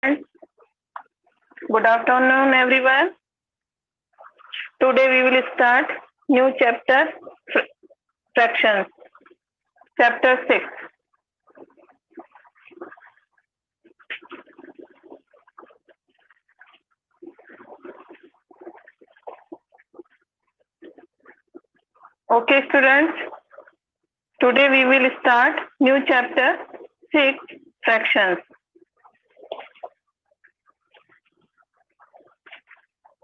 Students, good afternoon everyone. Today we will start new chapter fractions, chapter 6. Okay students, today we will start new chapter 6, fractions.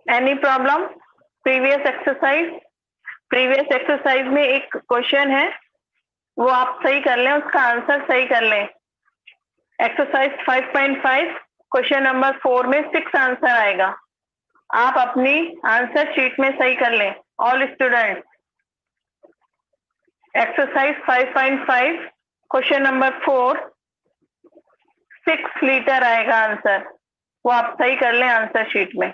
Any problem? Previous exercise में एक question है, वो आप सही कर लें, उसका आंसर सही कर लें। एक्सरसाइज 5.5 क्वेश्चन नंबर 4 में 6 आंसर आएगा। आप अपनी आंसर शीट में सही कर लें। All student, exercise 5.5 question number 4 6 litre आएगा आंसर, वो आप सही कर लें आंसर शीट में।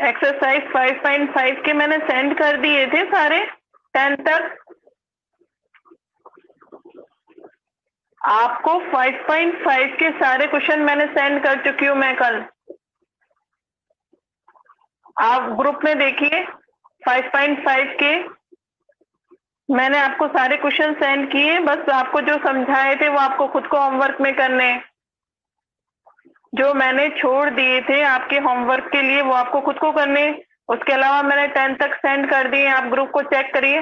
एक्सरसाइज 5.5 के मैंने सेंड कर दिए थे सारे 10 तक। आपको 5.5 के सारे क्वेश्चन मैंने सेंड कर चुकी हूँ मैं कल। आप ग्रुप में देखिए 5.5 के मैंने आपको सारे क्वेश्चन सेंड किए, बस आपको जो समझाए थे वो आपको खुद को होमवर्क में करने हैं। जो मैंने छोड़ दिए थे आपके होमवर्क के लिए वो आपको खुद को करने। उसके अलावा मैंने 10 तक सेंड कर दिए, आप ग्रुप को चेक करिए।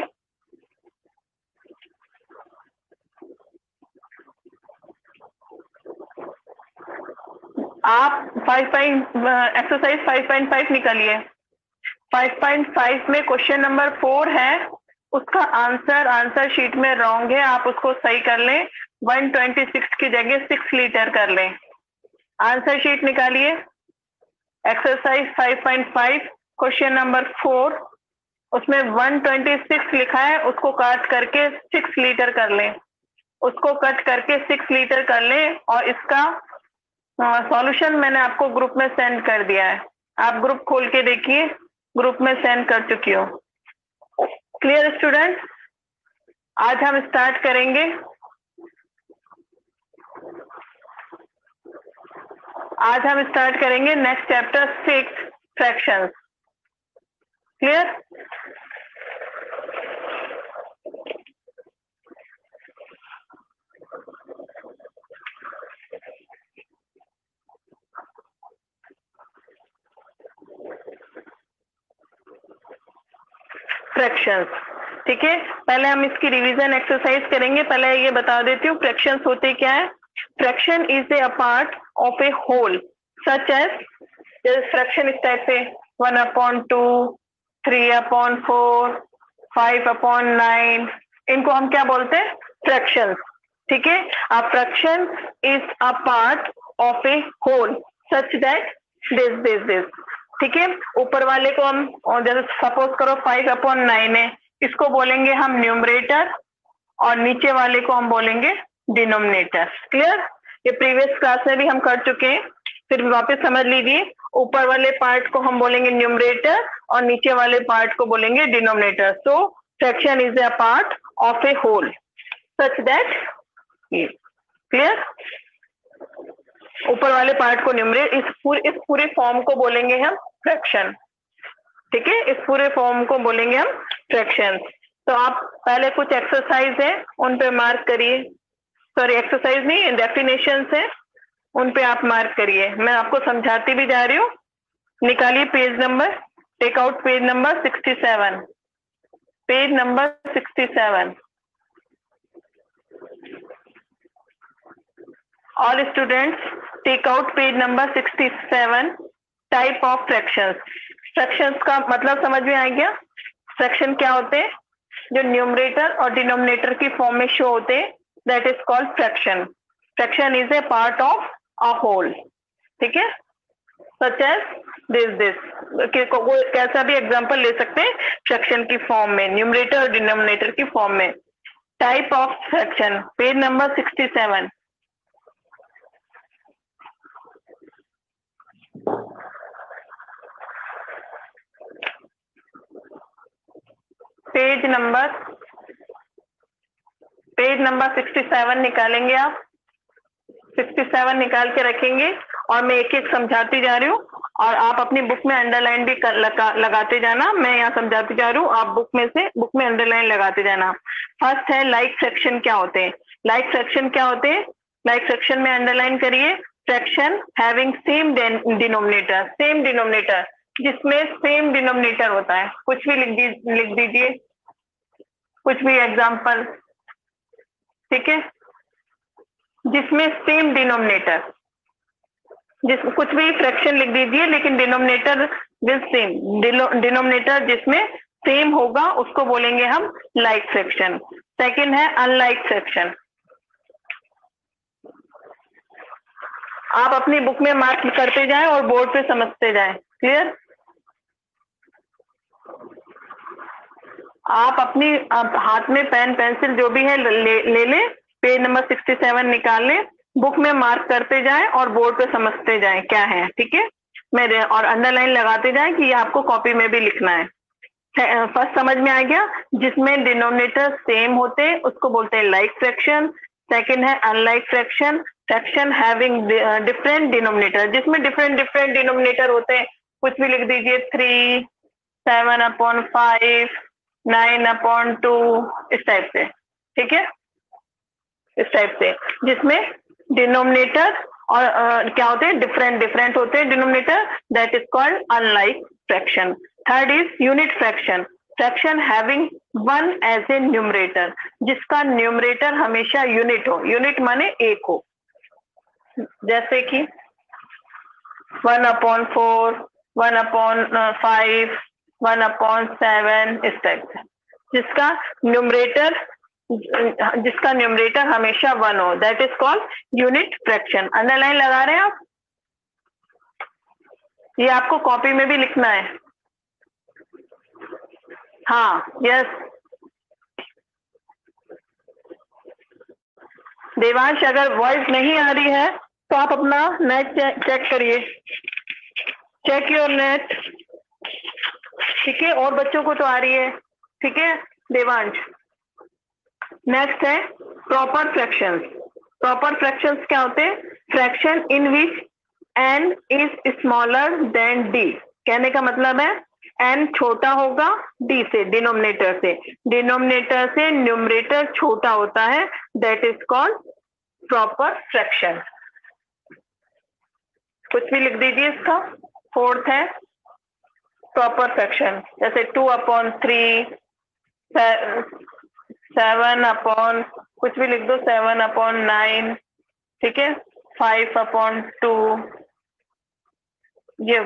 आप एक्सरसाइज 5.5 निकालिए। 5.5 में क्वेश्चन नंबर 4 है, उसका आंसर शीट में रॉन्ग है, आप उसको सही कर लें। 126 की जगह 6 लीटर कर लें। आंसर शीट निकालिए। एक्सरसाइज 5.5 क्वेश्चन नंबर 4, उसमें 126 लिखा है, उसको काट करके 6 लीटर कर लें। उसको कट करके 6 लीटर कर लें और इसका सॉल्यूशन मैंने आपको ग्रुप में सेंड कर दिया है। आप ग्रुप खोल के देखिए, ग्रुप में सेंड कर चुकी हूँ। Clear student? आज हम स्टार्ट करेंगे next chapter 6 fractions. Clear? Fractions, ठीक है। पहले हम इसकी रिवीजन एक्सरसाइज करेंगे। पहले ये बता देती हूँ फ्रैक्शंस होते क्या है। Fraction is a part of a whole such as fraction इस टाइप से 1/2, 3/4, 5/9, इनको हम क्या बोलते हैं? फ्रैक्शंस, ठीक है। A fraction is a part of a whole such that this, ठीक है। ऊपर वाले को हम, जैसे सपोज करो 5/9 है, इसको बोलेंगे हम न्यूमरेटर और नीचे वाले को हम बोलेंगे डिनोमिनेटर। क्लियर? ये प्रीवियस क्लास में भी हम कर चुके हैं, फिर वापस समझ लीजिए। ऊपर वाले पार्ट को हम बोलेंगे न्यूमरेटर और नीचे वाले पार्ट को बोलेंगे denominator. So fraction is a part of a whole such that, clear? ऊपर वाले पार्ट को न्यूमरेटर, इस पूरे फॉर्म को बोलेंगे हम फ्रैक्शन, ठीक है। इस पूरे फॉर्म को बोलेंगे हम फ्रैक्शन। तो आप पहले कुछ एक्सरसाइज है उन पे मार्क करिए। सॉरी, एक्सरसाइज नहीं, डेफिनेशंस है, उन पे आप मार्क करिए। मैं आपको समझाती भी जा रही हूँ। निकालिए page number, take out page number 67, page number 67। All students take out page number 67, type of fractions. Fractions का मतलब समझ में आ गया? फ्रैक्शन क्या होते हैं? जो न्यूमरेटर और डिनोमिनेटर की फॉर्म में शो होते हैं, that is called fraction. Fraction is a part of a whole, ठीक है। सच एज दिस कैसा भी एग्जांपल ले सकते हैं फ्रैक्शन की फॉर्म में, न्यूमरेटर और डिनोमिनेटर की फॉर्म में। Type of fraction, page number 67। Page number 67 निकालेंगे आप। 67 निकाल के रखेंगे और मैं एक एक समझाती जा रही हूँ और आप अपनी बुक में अंडरलाइन भी लगाते जाना। मैं यहाँ समझाती जा रही हूँ, आप बुक में अंडरलाइन लगाते जाना। फर्स्ट है लाइक फ्रैक्शन क्या होते हैं। लाइक फ्रैक्शन क्या होते हैं? लाइक फ्रैक्शन में अंडरलाइन करिए, फ्रैक्शन हैविंग सेम डिनोमिनेटर, जिसमें सेम डिनोमिनेटर होता है। कुछ भी लिख दीजिए, कुछ भी एग्जाम्पल, ठीक है, जिसमें सेम डिनोमिनेटर, कुछ भी फ्रैक्शन लिख दीजिए लेकिन डिनोमिनेटर विल सेम, डिनोमिनेटर जिसमें सेम होगा उसको बोलेंगे हम लाइक फ्रैक्शन। सेकंड है अनलाइक फ्रैक्शन। आप अपनी बुक में मार्क करते जाएं और बोर्ड पे समझते जाएं। क्लियर? आप अपनी हाथ में पेन पेंसिल जो भी है ले लें, पेज नंबर 67 निकाल लें, बुक में मार्क करते जाएं और बोर्ड पे समझते जाएं क्या है, ठीक है। मेरे और अंडरलाइन लगाते जाएं कि ये आपको कॉपी में भी लिखना है। फर्स्ट समझ में आ गया, जिसमें डिनोमिनेटर सेम होते हैं उसको बोलते हैं लाइक फ्रैक्शन। सेकंड है unlike fraction, fraction having different denominator, जिसमें डिफरेंट डिनोमिनेटर होते हैं। कुछ भी लिख दीजिए, 3, 7/5, 9/2, इस टाइप से, ठीक है, इस टाइप से, जिसमें डिनोमिनेटर और क्या होते हैं, डिफरेंट होते हैं denominator, that is called unlike fraction. Third is unit fraction, fraction having one as a numerator, जिसका न्यूमरेटर हमेशा यूनिट हो, यूनिट माने एक हो, जैसे कि 1/4, 1/5, 1/7, इस टाइप से, जिसका न्यूमरेटर हमेशा 1 हो, that is called unit fraction. Underline लगा रहे हैं आप? ये आपको कॉपी में भी लिखना है। हाँ, यस। देवांश, अगर वॉइस नहीं आ रही है तो आप अपना नेट चेक करिए, चेक योर नेट, ठीक है। और बच्चों को तो आ रही है, ठीक है देवांश। नेक्स्ट है प्रॉपर फ्रैक्शंस। प्रॉपर फ्रैक्शंस क्या होते हैं? Fraction in which n is smaller than d। कहने का मतलब है n छोटा होगा d से, डिनोमिनेटर से न्यूमरेटर छोटा होता है, that is called proper fraction. कुछ भी लिख दीजिए इसका। फोर्थ है प्रॉपर फ्रैक्शन, जैसे 2/3, 7 कुछ भी लिख दो, 7/9, ठीक है, 5/2, ये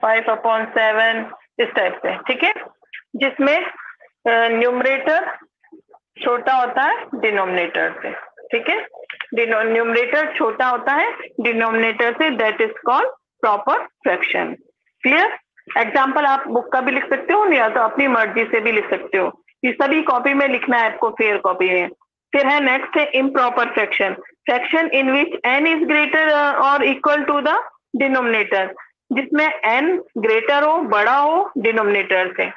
5/7, इस टाइप से, ठीक है, जिसमें न्यूमरेटर छोटा होता है डिनोमिनेटर से, ठीक है, न्यूमरेटर छोटा होता है डिनोमिनेटर से, that is called proper fraction. Clear? Example आप बुक का भी लिख सकते हो या तो अपनी मर्जी से भी लिख सकते हो, ये सभी कॉपी में लिखना है आपको, फेयर कॉपी में। फिर है नेक्स्ट है improper fraction, fraction in which n is greater और इक्वल टू द डिनोमिनेटर, जिसमें n ग्रेटर हो, बड़ा हो डिनोमिनेटर से।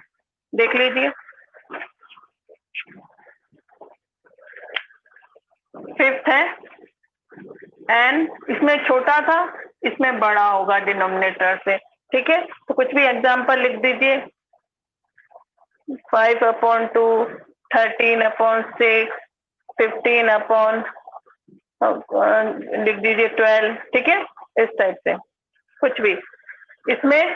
देख लीजिए। फिफ्थ है n इसमें छोटा था, इसमें बड़ा होगा डिनोमिनेटर से, ठीक है। तो कुछ भी एग्जाम्पल लिख दीजिए, 5/2, 13/6, 15 लिख दीजिए 12, ठीक है, इस टाइप से कुछ भी। इसमें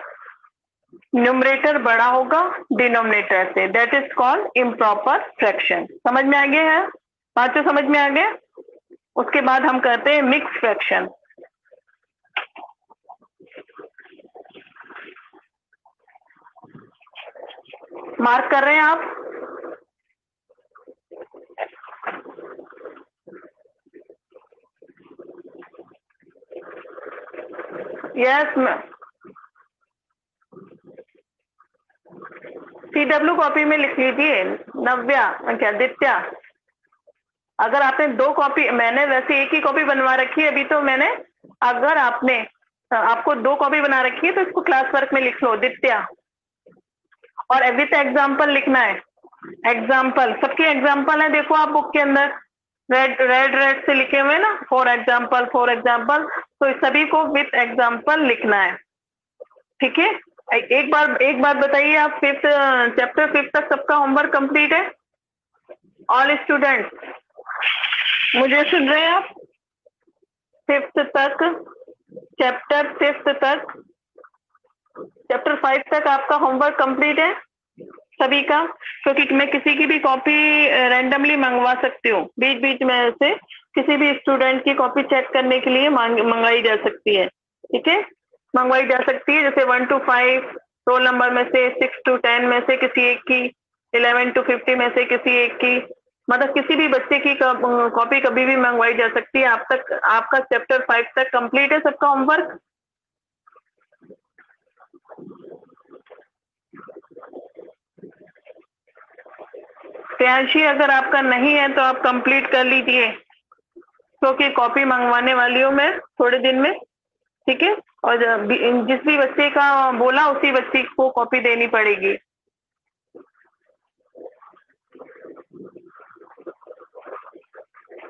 न्यूमरेटर बड़ा होगा डिनोमिनेटर से, that is called improper fraction. समझ में आ गया है? पांचों समझ में आ गया? उसके बाद हम करते हैं मिक्स फ्रैक्शन। मार्क कर रहे हैं आप? यस, CW कॉपी में लिख लीजिए। नव्या, क्या दित्या, अगर आपने 2 कॉपी, मैंने वैसे एक ही कॉपी बनवा रखी है अभी तो मैंने, अगर आपको 2 कॉपी बना रखी है तो इसको क्लास वर्क में लिख लो दित्या, और विथ एग्जाम्पल लिखना है। एग्जाम्पल, सबके एग्जाम्पल है, देखो आप बुक के अंदर रेड रेड रेड से लिखे हुए ना, फॉर एग्जाम्पल फॉर एग्जाम्पल, तो इस सभी को विथ एग्जाम्पल लिखना है। ठीक है, एक बात बताइए, आप चैप्टर 5 तक सबका होमवर्क कंप्लीट है? ऑल स्टूडेंट मुझे सुन रहे हैं आप? 5th तक, चैप्टर 5 तक, चैप्टर 5 तक आपका होमवर्क कंप्लीट है सभी का? क्योंकि मैं किसी की भी कॉपी रैंडमली मंगवा सकती हूँ, बीच बीच में से किसी भी स्टूडेंट की कॉपी चेक करने के लिए मंगवाई जा सकती है। ठीक है, मंगवाई जा सकती है, जैसे 1 to 5 रोल नंबर में से, 6 to 10 में से किसी एक की, 11 to 50 में से किसी एक की, मतलब किसी भी बच्चे की कॉपी कभी भी मंगवाई जा सकती है। आपका चैप्टर 5 तक कंप्लीट है सबका होमवर्क? प्रियांशी, अगर आपका नहीं है तो आप कंप्लीट कर लीजिए, क्योंकि कॉपी मंगवाने वाली हूँ मैं थोड़े दिन में। ठीक है, और जिस भी बच्चे का बोला उसी बच्चे को कॉपी देनी पड़ेगी।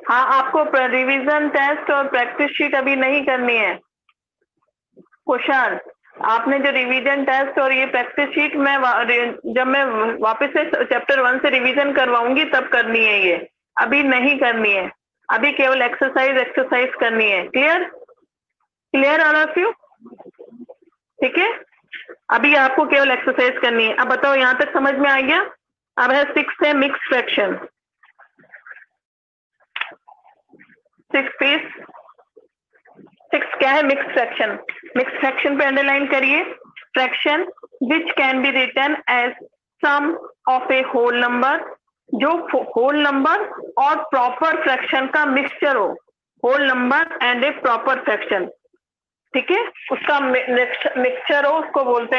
हाँ, आपको रिवीजन टेस्ट और प्रैक्टिस शीट अभी नहीं करनी है कुशाल। आपने जो रिवीजन टेस्ट और ये प्रैक्टिस शीट जब मैं वापस से चैप्टर 1 से रिवीजन करवाऊंगी तब करनी है, ये अभी नहीं करनी है। अभी केवल एक्सरसाइज करनी है। Clear all of you? ठीक है, अभी आपको केवल एक्सरसाइज करनी है। अब बताओ, यहां तक समझ में आ गया? अब है 6 है मिक्स फ्रैक्शन। 6 क्या है? Mix fraction. मिक्स फ्रैक्शन पे अंडरलाइन करिए, fraction which can be written as sum of a whole number, जो होल नंबर और प्रॉपर फ्रैक्शन का मिक्सचर हो, whole number and a proper fraction. ठीक है, उसका मिक्सचर हो, उसको बोलते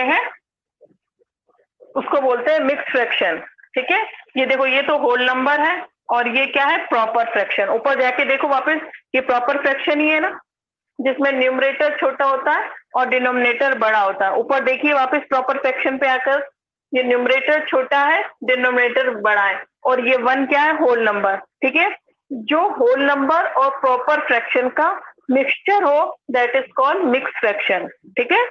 हैं मिक्स फ्रैक्शन। ठीक है, ये देखो, ये तो होल नंबर है और ये क्या है? Proper fraction. ऊपर जाके देखो वापस, ये प्रॉपर फ्रैक्शन ही है ना, जिसमें न्यूमरेटर छोटा होता है और डिनोमिनेटर बड़ा होता है। ऊपर देखिए वापस प्रॉपर फ्रैक्शन पे आकर, ये न्यूमरेटर छोटा है, डिनोमिनेटर बड़ा है, और ये 1 क्या है? Whole number. ठीक है, जो होल नंबर और प्रॉपर फ्रैक्शन का मिक्सचर हो, that is called mix fraction. ठीक है,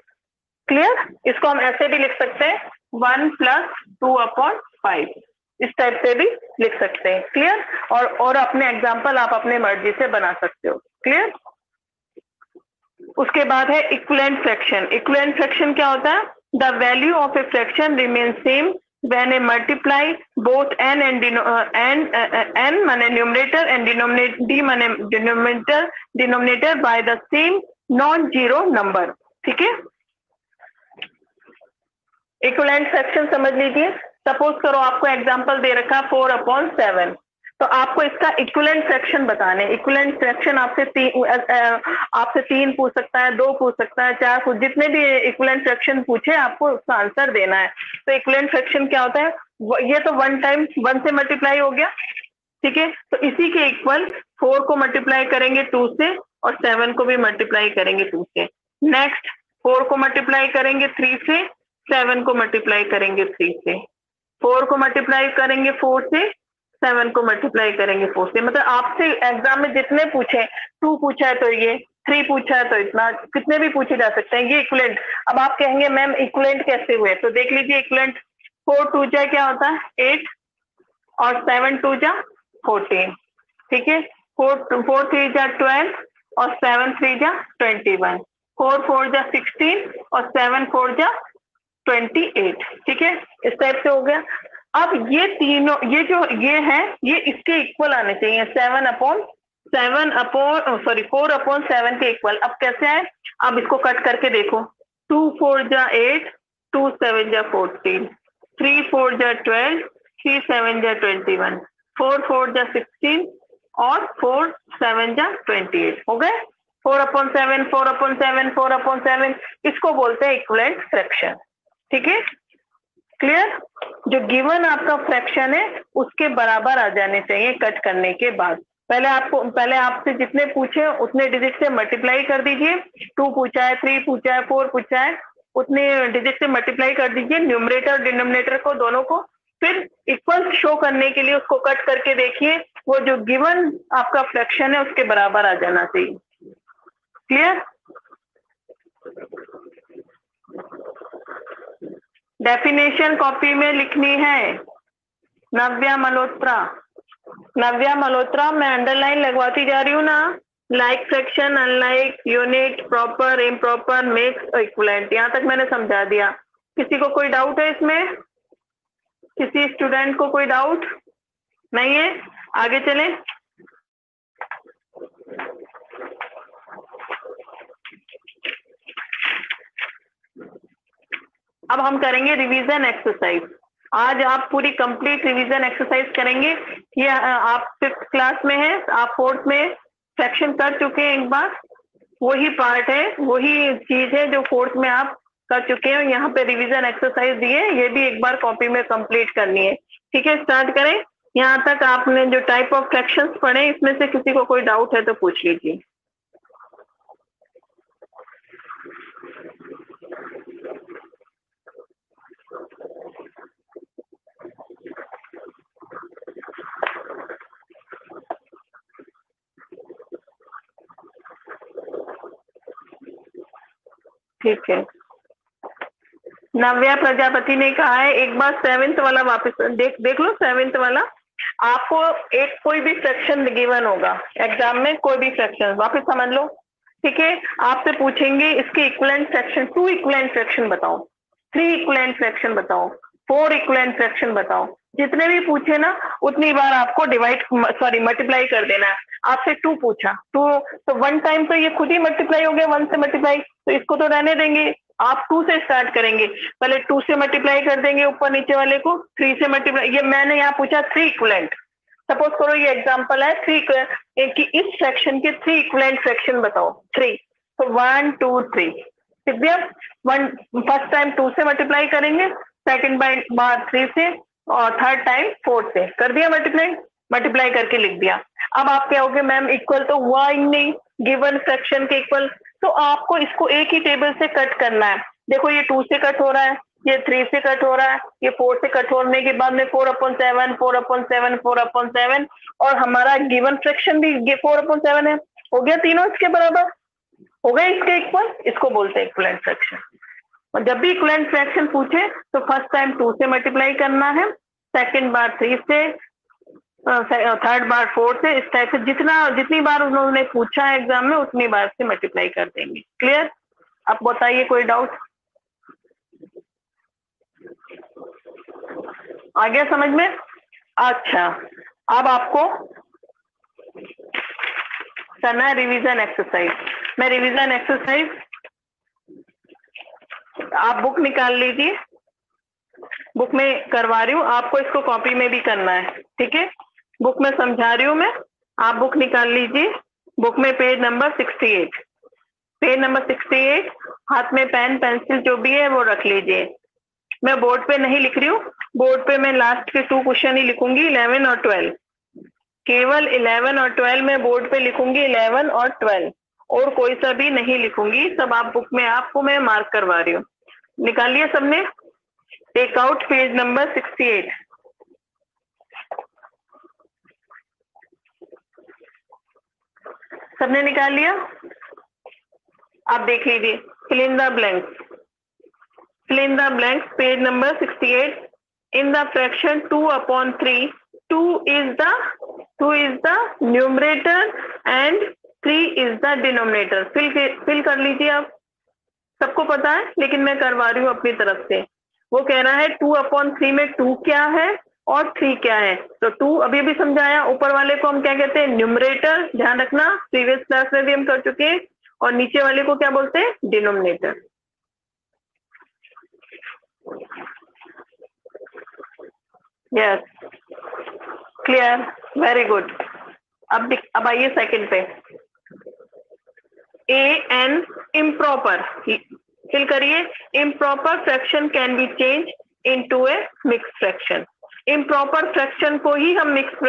क्लियर? इसको हम ऐसे भी लिख सकते हैं, 1 + 2/5, इस टाइप से भी लिख सकते हैं। क्लियर? और अपने एग्जाम्पल आप अपने मर्जी से बना सकते हो। क्लियर? उसके बाद है इक्विवेलेंट फ्रैक्शन। इक्विवेलेंट फ्रैक्शन क्या होता है? The value of a fraction remain same when a multiply both n and n माने न्यूमरेटर एंड d माने denominator by the same non-zero number। ठीक है, इक्विवेलेंट फ्रैक्शन समझ लीजिए। सपोज करो आपको एग्जांपल दे रखा 4/7, तो आपको इसका इक्विवेलेंट फ्रैक्शन बताने। इक्विवेलेंट फ्रैक्शन आपसे 3 पूछ सकता है, 2 पूछ सकता है, 4 पूछ, जितने भी इक्विवेलेंट फ्रैक्शन पूछे आपको उसका आंसर देना है। तो इक्विवेलेंट फ्रैक्शन क्या होता है? ये तो 1 टाइम 1 से मल्टीप्लाई हो गया। ठीक है, तो इसी के इक्वल 4 को मल्टीप्लाई करेंगे 2 से, और 7 को भी मल्टीप्लाई करेंगे 2 से। नेक्स्ट 4 को मल्टीप्लाई करेंगे 3 से, 7 को मल्टीप्लाई करेंगे 3 से, 4 को मल्टीप्लाई करेंगे 4 से, 7 को मल्टीप्लाई करेंगे 4 से। मतलब आपसे एग्जाम में जितने पूछे, 2 पूछा है तो ये, 3 पूछा है तो इतना, कितने भी पूछे जा सकते हैं। ये इक्विवेलेंट। अब आप कहेंगे मैम इक्विवेलेंट कैसे हुए? तो देख लीजिए, इक्विवेलेंट 4 2 जा क्या होता है? 8, और 7 2 जा 14। ठीक है, 4 3 जा 12, और 7 3 जा 21, 4 4 जा 16, और 7 4 जा 28। ठीक है, इस टाइप से हो गया। अब ये तीनों, ये है, ये इसके इक्वल आने चाहिए, 4/7 के इक्वल। अब कैसे आए? अब इसको कट करके देखो, 2 4 जा 8, 2 7 जा 14, 3 4 जा 12, 3 7 जा 21, 4 4 जा 16, और 4 7 जा 28 हो गए। 4/7 4/7 4/7, इसको बोलते हैं इक्विवेलेंट फ्रैक्शन। ठीक है, क्लियर? जो गिवन आपका फ्रैक्शन है उसके बराबर आ जाने चाहिए कट करने के बाद। पहले आपसे जितने पूछे उतने डिजिट से मल्टीप्लाई कर दीजिए। 2 पूछा है, 3 पूछा है, 4 पूछा है, उतने डिजिट से मल्टीप्लाई कर दीजिए। न्यूमरेटर और डिनोमिनेटर को, दोनों को फिर इक्वल शो करने के लिए उसको कट करके देखिए, वो जो गिवन आपका फ्रैक्शन है उसके बराबर आ जाना चाहिए। क्लियर? डेफिनेशन कॉपी में लिखनी है। नव्या मल्होत्रा, नव्या मल्होत्रा, मैं अंडरलाइन लगवाती जा रही हूँ ना। Like fraction, unlike, unit, proper, improper, mix, equivalent, यहाँ तक मैंने समझा दिया। किसी को कोई डाउट है इसमें? किसी स्टूडेंट को कोई डाउट नहीं है? आगे चलें। अब हम करेंगे रिवीजन एक्सरसाइज। आज आप पूरी कंप्लीट रिवीजन एक्सरसाइज करेंगे। ये आप 5th क्लास में है, आप 4th में फ्रैक्शन कर चुके हैं एक बार, वही पार्ट है, वही चीज है जो 4th में आप कर चुके हैं। यहाँ पे रिवीजन एक्सरसाइज दिए, ये भी एक बार कॉपी में कंप्लीट करनी है। ठीक है, स्टार्ट करें। यहाँ तक आपने जो टाइप ऑफ फ्रैक्शंस पढ़े, इसमें से किसी को कोई डाउट है तो पूछ लीजिए। ठीक है, नव्या प्रजापति ने कहा है एक बार 7th वाला वापस देख लो। 7th वाला आपको एक कोई भी फ्रैक्शन गिवन होगा एग्जाम में, कोई भी फ्रैक्शन वापस समझ लो। ठीक है, आपसे पूछेंगे इसके इक्विवेलेंट फ्रैक्शन, 2 इक्विवेलेंट फ्रैक्शन बताओ, 3 इक्विवेलेंट फ्रैक्शन बताओ, 4 इक्विवेलेंट फ्रैक्शन बताओ। जितने भी पूछे ना उतनी बार आपको मल्टीप्लाई कर देना है। आपसे 2 पूछा, 2 तो 1 टाइम तो ये खुद ही मल्टीप्लाई हो गया, 1 से मल्टीप्लाई, तो इसको तो रहने देंगे। आप 2 से स्टार्ट करेंगे, पहले 2 से मल्टीप्लाई कर देंगे ऊपर नीचे वाले को, 3 से मल्टीप्लाई। ये मैंने यहाँ पूछा 3 इक्विवेलेंट। सपोज करो ये एग्जांपल है 3 कि इस फ्रैक्शन के 3 इक्विवेलेंट फ्रैक्शन बताओ। 3 तो 1 2 3 ठीक है। फर्स्ट टाइम 2 से मल्टीप्लाई करेंगे, सेकंड बार 3 से, और थर्ड टाइम 4 से। कर दिया मल्टीप्लाई करके लिख दिया। अब आप क्या होगे, मैम इक्वल तो हुआ ही नहीं, गिवन फ्रैक्शन के इक्वल, तो आपको इसको एक ही टेबल से कट करना है। देखो ये 2 से कट हो रहा है, ये 3 से कट हो रहा है, ये 4 से कट होने के बाद में 4/7, 4/7, 4/7, और हमारा गिवन फ्रैक्शन भी 4/7 है। हो गया तीनों इसके बराबर, हो गए इसके इक्वल, इसको बोलते हैं इक्विवेलेंट फ्रैक्शन। और जब भी इक्विवेलेंट फ्रैक्शन पूछे तो फर्स्ट टाइम 2 से मल्टीप्लाई करना है, सेकंड बार 3 से, थर्ड बार 4 से, इस टाइप से जितनी बार उन्होंने पूछा है एग्जाम में उतनी बार से मल्टीप्लाई कर देंगे। क्लियर? आप बताइए कोई डाउट? आ गया समझ में? अच्छा, अब आपको करना है रिवीजन एक्सरसाइज। मैं रिवीजन एक्सरसाइज, आप बुक निकाल लीजिए, बुक में करवा रही हूँ, आपको इसको कॉपी में भी करना है। ठीक है, बुक में समझा रही हूँ मैं, आप बुक निकाल लीजिए। बुक में पेज नंबर 68, पेज नंबर 68, हाथ में पेन पेंसिल जो भी है वो रख लीजिए। मैं बोर्ड पे नहीं लिख रही हूँ, बोर्ड पे मैं लास्ट के 2 क्वेश्चन ही लिखूंगी, 11 और 12, केवल 11 और 12 में बोर्ड पे लिखूंगी, 11 और 12, और कोई सा भी नहीं लिखूंगी, सब आप बुक में आपको मैं मार्क करवा रही हूँ। निकाल लिया सबने? Take out page number 68। सबने निकाल लिया? आप देख लीजिए, fill in the blanks, fill in the blanks, page number 68। in the fraction 2/3, 2 is the numerator and 3 is the denominator। fill कर लीजिए। आप सबको पता है, लेकिन मैं करवा रही हूँ अपनी तरफ से। वो कह रहा है 2/3 में 2 क्या है और 3 क्या है। तो 2 अभी भी समझाया, ऊपर वाले को हम क्या कहते हैं, न्यूमरेटर, ध्यान रखना, प्रीवियस क्लास में भी हम कर चुके हैं, और नीचे वाले को क्या बोलते हैं, denominator. Yes, clear, very good. अब आइए सेकंड पे, ए एन इम्प्रॉपर, फिल करिए। Improper fraction can be change into A mix fraction. Improper fraction को ही हम मिक्स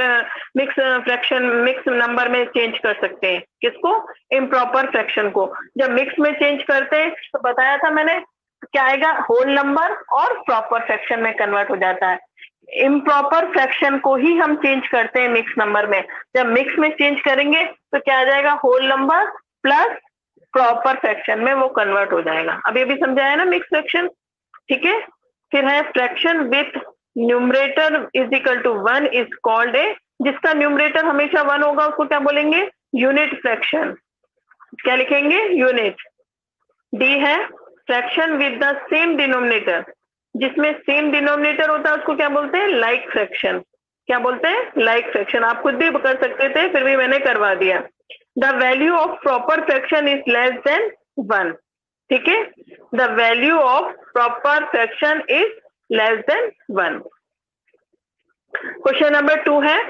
नंबर में चेंज कर सकते हैं। किसको? इम्प्रॉपर फ्रैक्शन को। जब मिक्स में चेंज करते हैं तो बताया था मैंने, क्या आएगा, होल नंबर और प्रॉपर फ्रैक्शन में कन्वर्ट हो जाता है। इम्प्रॉपर फ्रैक्शन को ही हम चेंज करते हैं मिक्स नंबर में। जब मिक्स में चेंज करेंगे तो क्या आ जाएगा, whole number plus proper fraction में वो कन्वर्ट हो जाएगा। अभी अभी समझाया ना मिक्स फ्रैक्शन, ठीक है। फिर है fraction with numerator is equal to 1 is called a, जिसका न्यूमरेटर हमेशा 1 होगा उसको क्या बोलेंगे, यूनिट फ्रैक्शन। क्या लिखेंगे, यूनिट। डी है fraction with the same denominator, जिसमें सेम डिनोमिनेटर होता है उसको क्या बोलते हैं, लाइक फ्रैक्शन। क्या बोलते हैं, लाइक फ्रैक्शन। आप खुद भी कर सकते थे, फिर भी मैंने करवा दिया। The value of proper fraction is less than 1, ठीक है। The value of proper fraction is less than 1। Question number 2 है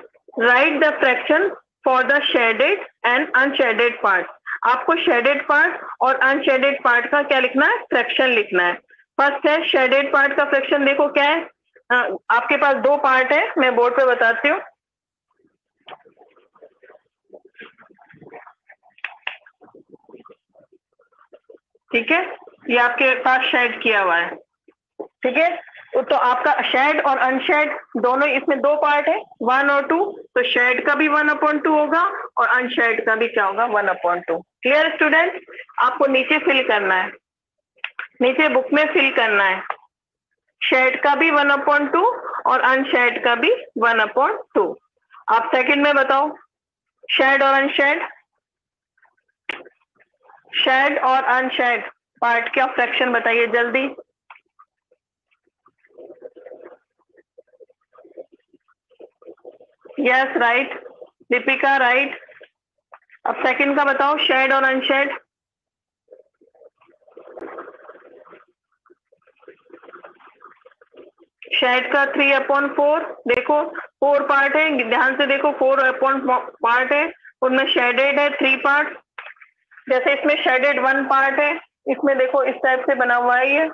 right the fraction for the shaded and unshielded part. आपको शेडेड पार्ट और अनशेडेड पार्ट का क्या लिखना है, fraction लिखना है। फर्स्ट है शेडेड पार्ट का फ्रैक्शन, देखो क्या है, आपके पास दो पार्ट है, मैं बोर्ड पे बताती हूँ। ठीक है, ये आपके पास शेड किया हुआ है, ठीक है। तो आपका शेड और अनशेड दोनों, इसमें दो पार्ट है 1 और 2, तो शेड का भी 1/2 होगा और अनशेड का भी क्या होगा, 1/2। क्लियर स्टूडेंट, आपको नीचे फिल करना है, नीचे बुक में फिल करना है, शेड का भी 1/2 और अनशेड का भी 1/2। आप सेकंड में बताओ, शेड और अनशेड, शेड और अनशेड पार्ट का फ्रैक्शन बताइए जल्दी। Yes right, Deepika right. अब सेकंड का बताओ, शेड और अनशेड। शेड का 3/4, देखो 4 पार्ट है, ध्यान से देखो 4 पार्ट है, उनमें शेडेड है 3 पार्ट। जैसे इसमें शेडेड 1 पार्ट है, इसमें देखो इस टाइप से बना हुआ है ये,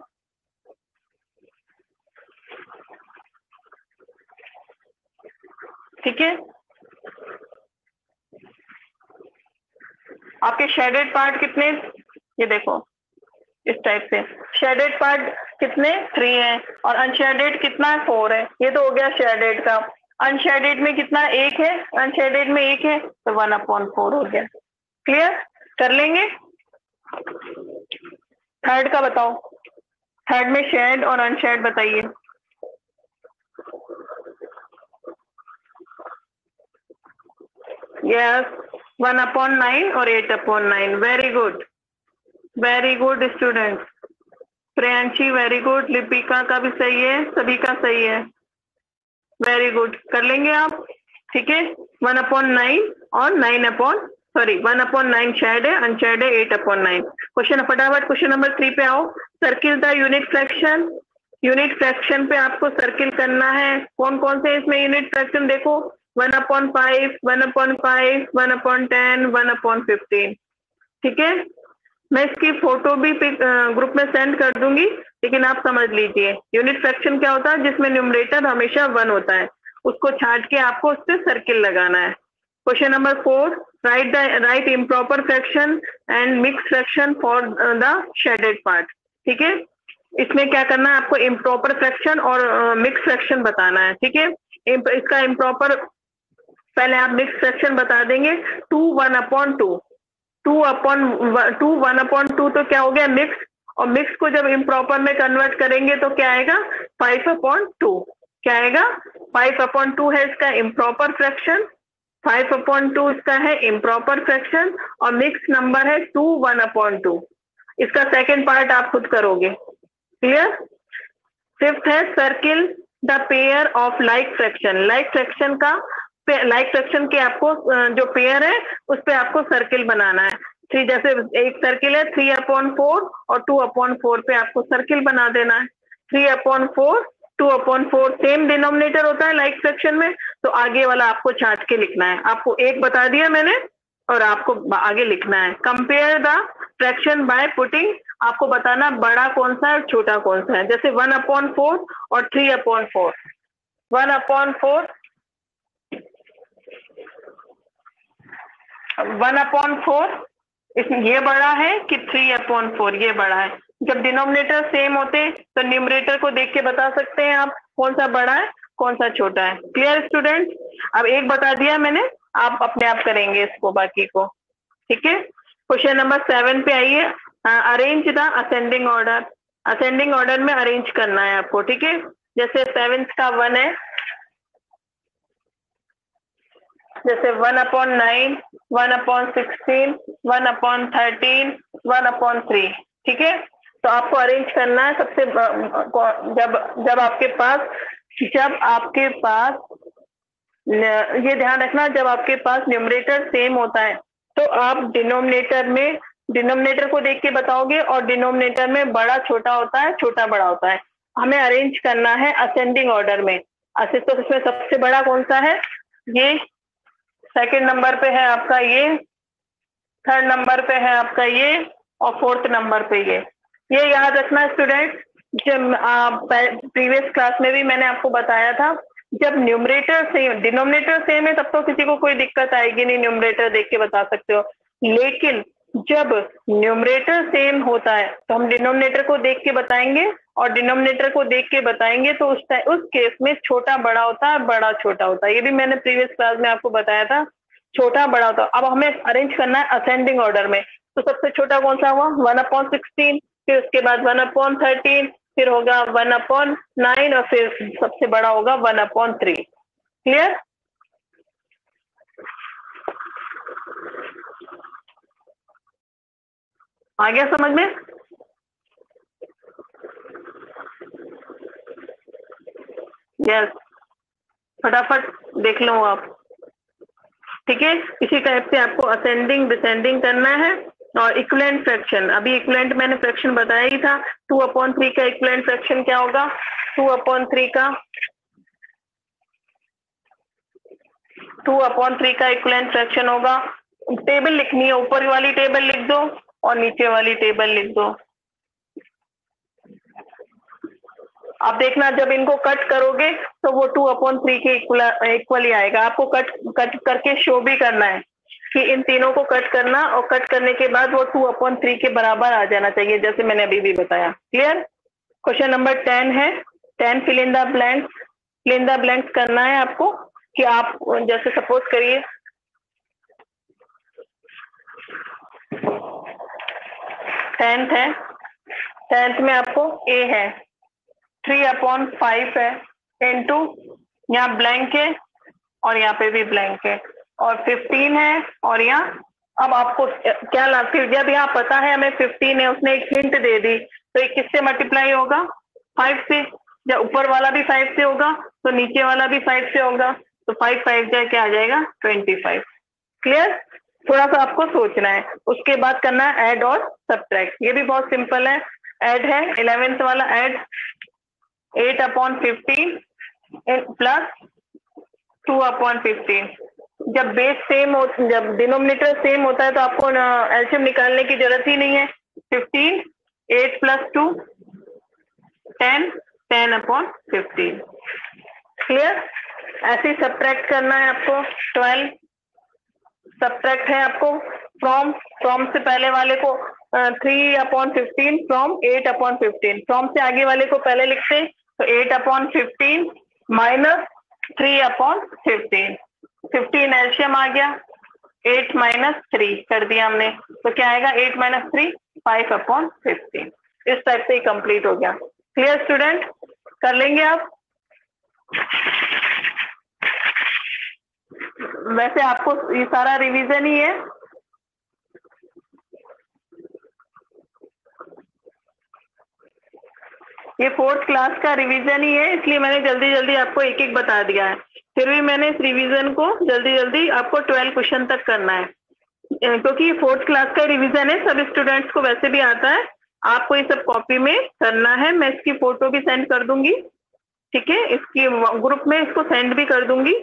ठीक है। आपके शेडेड पार्ट कितने, ये देखो इस टाइप से शेडेड पार्ट कितने 3 है और अनशेडेड कितना है 4 है। ये तो हो गया शेडेड का। अनशेडेड में कितना, 1 है, अनशेडेड में 1 है, तो 1/4 हो गया। क्लियर, कर लेंगे। थर्ड का बताओ, थर्ड में शेड और अनशेड बताइए। यस, 1/9 और 8/9। Very good, very good student. Priyanshi very good, Lipika का भी सही है, सभी का सही है, वेरी गुड, कर लेंगे आप, ठीक है। 1/9 और 1/9 शेड है, अनशेड है 8/9। क्वेश्चन फटाफट, क्वेश्चन नंबर 3 पे आओ। Circle the unit fraction. Unit fraction पे आपको सर्किल करना है। कौन कौन से इसमें यूनिट फ्रैक्शन, देखो 1/5, 1/5, 1/10, 1/15, ठीक है। मैं इसकी फोटो भी ग्रुप में सेंड कर दूंगी, लेकिन आप समझ लीजिए यूनिट फ्रैक्शन क्या होता है, जिसमें न्यूमरेटर हमेशा 1 होता है, उसको छाट के आपको उस पर सर्किल लगाना है। Question number 4, right improper fraction and mix fraction for the shaded part, ठीक है। इसमें क्या करना है, आपको इम्प्रॉपर फ्रैक्शन और मिक्स फ्रैक्शन बताना है, ठीक है। इसका इम्प्रॉपर, पहले आप मिक्स फ्रैक्शन बता देंगे, 2 1/2, 1/2 तो क्या हो गया, मिक्स, और मिक्स को जब इम्प्रॉपर में कन्वर्ट करेंगे तो क्या आएगा, 5/2। क्या आएगा, 5/2 है इसका इम्प्रॉपर फ्रैक्शन, 5/2 इसका है इम्प्रॉपर फ्रैक्शन, और मिक्स नंबर है 2 1/2। इसका सेकेंड पार्ट आप खुद करोगे। क्लियर। फिफ्थ है circle the pair of like fraction. Like fraction का, लाइक फ्रैक्शन के आपको जो पेयर है उस पे आपको सर्किल बनाना है। 3, जैसे एक सर्किल है 3/4 और 2/4 पे आपको सर्किल बना देना है। 3/4, 2/4 सेम डिनोमिनेटर होता है लाइक फ्रैक्शन में, तो आगे वाला आपको छाट के लिखना है। आपको एक बता दिया मैंने और आपको आगे लिखना है। Compare the fraction by putting, आपको बताना बड़ा कौन सा है और छोटा कौन सा है। जैसे 1/4 और 3/4, 1/4, 1/4 इसमें ये बड़ा है कि 3/4 ये बड़ा है। जब डिनोमिनेटर सेम होते हैं तो न्यूमरेटर को देख के बता सकते हैं आप कौन सा बड़ा है कौन सा छोटा है। Clear student? अब एक बता दिया मैंने, आप अपने आप करेंगे इसको बाकी को। ठीक है, क्वेश्चन नंबर 7 पे आइए। Arrange the ascending order. Ascending order में अरेंज करना है आपको। ठीक है, जैसे 7th का 1 है, जैसे 1/9, 1/16, 1/13, 1/3। ठीक है, तो आपको अरेंज करना है सबसे जब आपके पास ये ध्यान रखना, जब आपके पास न्यूमरेटर सेम होता है तो आप डिनोमिनेटर को देख के बताओगे, और डिनोमिनेटर में बड़ा छोटा होता है छोटा बड़ा होता है। हमें अरेंज करना है असेंडिंग ऑर्डर में। तो इसमें सबसे बड़ा कौन सा है? ये। सेकंड नंबर पे है आपका ये, थर्ड नंबर पे है आपका ये, और फोर्थ नंबर पे ये याद रखना स्टूडेंट। जब प्रीवियस क्लास में भी मैंने आपको बताया था, जब न्यूमरेटर सेम डिनोमिनेटर सेम है तब तो किसी को कोई दिक्कत आएगी नहीं, न्यूमरेटर देख के बता सकते हो। लेकिन जब न्यूमरेटर सेम होता है तो हम डिनोमिनेटर को देख के बताएंगे, और डिनोमिनेटर को देख के बताएंगे तो उस केस में छोटा बड़ा होता है, बड़ा छोटा होता है। ये भी मैंने प्रीवियस क्लास में आपको बताया था, छोटा बड़ा होता है। अब हमें अरेंज करना है असेंडिंग ऑर्डर में। तो सबसे छोटा कौन सा हुआ? 1/16, फिर उसके बाद 1/13, फिर होगा 1/9, और फिर सबसे बड़ा होगा 1/3। क्लियर? आ गया समझ में? यस, फटाफट देख लो आप। ठीक है, इसी टाइप से आपको असेंडिंग डिसेंडिंग करना है। और इक्विवेलेंट फ्रैक्शन, अभी इक्विवेलेंट मैंने फ्रैक्शन बताया ही था। 2/3 का इक्विवेलेंट फ्रैक्शन क्या होगा? 2/3 का इक्विवेलेंट फ्रैक्शन होगा। टेबल लिखनी है, ऊपर वाली टेबल लिख दो और नीचे वाली टेबल लिख दो। आप देखना जब इनको कट करोगे तो वो 2/3 के इक्वल ही आएगा। आपको कट करके शो भी करना है कि इन तीनों को कट करना, और कट करने के बाद वो 2/3 के बराबर आ जाना चाहिए, जैसे मैंने अभी भी बताया। क्लियर? क्वेश्चन नंबर 10 है। 10 fill in the blanks. Fill in the blanks करना है आपको कि आप जैसे सपोज करिए 10th है, 10th में आपको ए है, 3/5 है, इनटू यहाँ ब्लैंक है और यहाँ पे भी ब्लैंक है, और 15 है, और यहाँ अब आपको क्या फिर जब यहाँ पता है हमें 15 है, उसने एक हिंट दे दी, तो ये किससे मल्टीप्लाई होगा? 5 से। जब ऊपर वाला भी 5 से होगा तो नीचे वाला भी 5 से होगा, तो 5 5 क्या आ जाएगा? 25। क्लियर? थोड़ा सा आपको सोचना है, उसके बाद करना है ऐड और सब्ट्रैक्ट। ये भी बहुत सिंपल है। ऐड है 11th वाला ऐड, 8/15 प्लस 2/15। जब बेस सेम हो, जब डिनोमिनेटर सेम होता है तो आपको एलसीएम निकालने की जरूरत ही नहीं है। 15, 8 + 2 10, 10/15। क्लियर? ऐसे ही सब्ट्रैक्ट करना है आपको। 12 सब्ट्रैक्ट है आपको फ्रॉम से पहले वाले को 3/15 फ्रॉम 8/15। फ्रॉम से आगे वाले को पहले लिखते तो 8/15 माइनस 3/15। 15 एलसीएम आ गया, 8 - 3 कर दिया हमने, तो क्या आएगा? 8 - 3 5/15। इस टाइप से ही कंप्लीट हो गया। Clear student? कर लेंगे आप? वैसे आपको ये सारा रिवीजन ही है। ये 4th क्लास का रिवीजन ही है, इसलिए मैंने जल्दी जल्दी आपको एक एक बता दिया है। फिर भी मैंने इस रिवीजन को जल्दी जल्दी आपको 12 क्वेश्चन तक करना है, क्योंकि ये 4th क्लास का रिवीजन है। सब स्टूडेंट्स को वैसे भी आता है, आपको ये सब कॉपी में करना है। मैं इसकी फोटो भी सेंड कर दूंगी। ठीक है, इसकी ग्रुप में इसको सेंड भी कर दूंगी,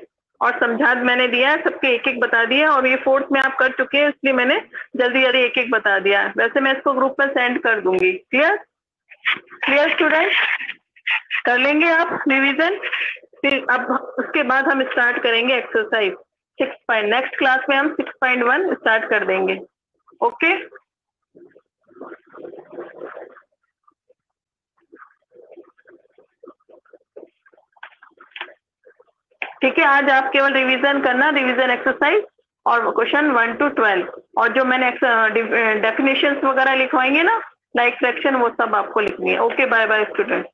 और समझा मैंने दिया है, सबके एक एक बता दिया। और ये 4th में आप कर चुके हैं, इसलिए मैंने जल्दी जल्दी एक एक बता दिया है। वैसे मैं इसको ग्रुप में सेंड कर दूंगी। क्लियर? Clear student? कर लेंगे आप रिवीजन? फिर अब उसके बाद हम स्टार्ट करेंगे एक्सरसाइज 6. नेक्स्ट क्लास में हम 6.1 स्टार्ट कर देंगे। ओके? ठीक है, आज आप केवल रिवीजन करना, रिवीजन एक्सरसाइज और क्वेश्चन 1 to 12, और जो मैंने डेफिनेशंस वगैरह लिखवाएंगे ना, लाइक फ्रैक्शन, वो सब आपको लिखनी है। Okay, bye bye student.